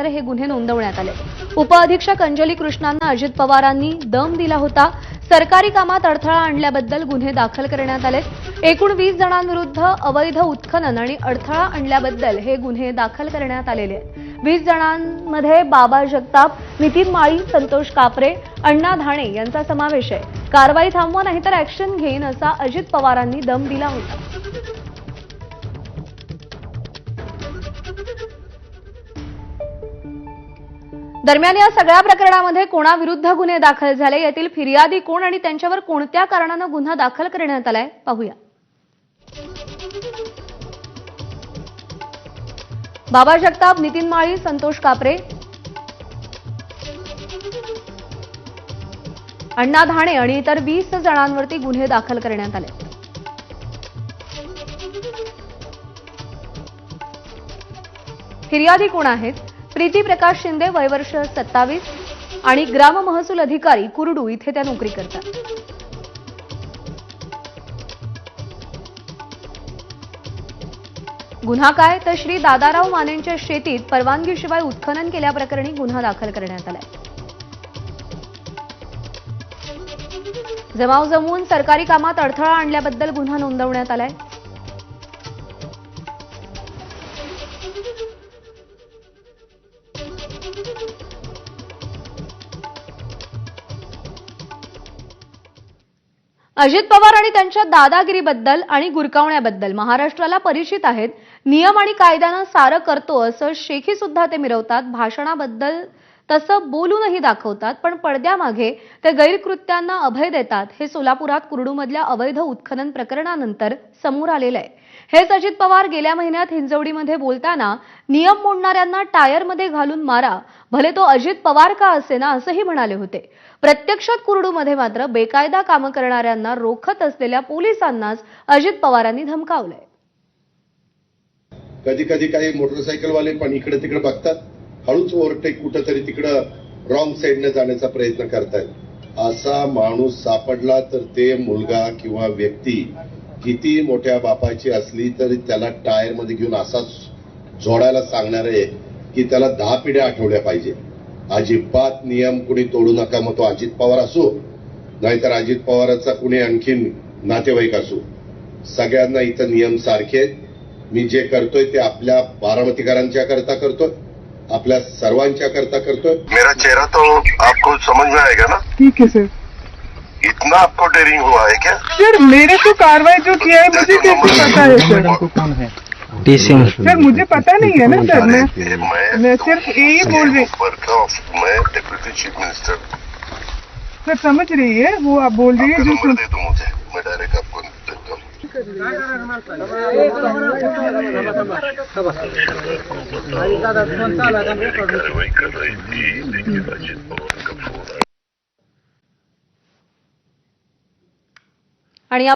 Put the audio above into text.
मात्र हे गुन्हे नोंदवण्यात आले। उपअधीक्षक अंजली कृष्णांना अजित पवारांनी दम दिला होता। सरकारी कामात अडथळा आणल्याबद्दल गुन्हे दाखल करण्यात आले। एकूण 20 जणांविरुद्ध अवैध उत्खनन आणि अडथळा आणल्याबद्दल हे गुन्हे दाखल करण्यात आलेले आहेत। 20 जणांमध्ये बाबा जगताप, नितीन माळी, संतोष कापरे, अण्णा धाणे यांचा समावेश आहे। कारवाई थांबवा नाहीतर ऍक्शन घेईन असा अजित पवारांनी दम दिला होता। दरम्यान या सगळ्या प्रकरणामध्ये कोणाविरुद्ध गुन्हे दाखल झाले, यातील फिर्यादी कोण आणि त्यांच्यावर कोणत्या कारणाने गुन्हा दाखल करण्यात आलाय पाहूया। बाबा जगताप, नितीन माळी, संतोष कापरे, अण्णा धाणे आणि इतर 20 जणांवरती गुन्हे दाखल करण्यात आले। फिर्यादी कोण आहेत? प्रीती प्रकाश शिंदे, वय वर्ष 27 आणि ग्राम महसूल अधिकारी कुरडू इथे त्या नोकरी करतात। गुन्हा काय तर श्री दादाराव मानेंच्या शेतीत परवानगीशिवाय उत्खनन केल्याप्रकरणी गुन्हा दाखल करण्यात आलाय। जमाव जमवून सरकारी कामात अडथळा आणल्याबद्दल गुन्हा नोंदवण्यात आलाय। अजित पवार आणि त्यांच्या दादागिरीबद्दल आणि गुरकावण्याबद्दल महाराष्ट्राला परिचित आहेत। नियम आणि कायद्यानं सारं करतो असं शेखी सुद्धा ते मिरवतात। भाषणाबद्दल तसं बोलूनही दाखवतात, पण पडद्यामागे ते गैरकृत्यांना अभय देतात। हे सोलापुरात कुरडूमधल्या अवैध उत्खनन प्रकरणानंतर समोर आलेलं आहे। हेच अजित पवार गेल्या महिन्यात हिंजवडीमध्ये बोलताना नियम मोडणाऱ्यांना टायरमध्ये घालून मारा, भले तो अजित पवार का असेना असंही म्हणाले होते। प्रत्यक्षात कुरडूमध्ये मात्र बेकायदा कामं करणाऱ्यांना रोखत असलेल्या पोलिसांनाच अजित पवारांनी धमकावलंय। कधी कधी काही मोटरसायकलवाले पण इकडे तिकडे बघतात, हळूच ओव्हरटेक कुठेतरी तिकडे रॉंग साईडने जाण्याचा प्रयत्न करतायत। असा माणूस सापडला तर ते मुलगा किंवा व्यक्ती किती मोठ्या बापाची असली तरी त्याला टायर मध्ये घेऊन असाच जोडायला सांगणार आहे की त्याला 10 पिढ्या आठवल्या पाहिजे। अजिबात नियम कुणी तोडू नका, मग तो अजित पवार असो नाहीतर अजित पवाराचा कुणी आणखीन नातेवाईक असो, सगळ्यांना इथं नियम सारखे आहेत। मी जे करतोय ते आपल्या बारामतीकरांच्या करता करतोय, आपल्या सर्वांच्या करता करतोय। मेरा चेहरा तो आपको समझ में आएगा ना? ठीक है सर। इतना आपको डेयरिंग हुआ है क्या? सर मेरे को कार्रवाई जो किया है मुझे कैसे पता है सर? कौन है? सर मुझे पता नहीं है ना सर। मैं सिर्फ यही बोल रही। मैं डिप्टी चीफ मिनिस्टर। सर समझ रही है वो आप बोल रही है जो दे दो मुझे, मैं डायरेक्ट आपको देता हूँ। कार्रवाई कर रही थी लेकिन अजित पवार का फोन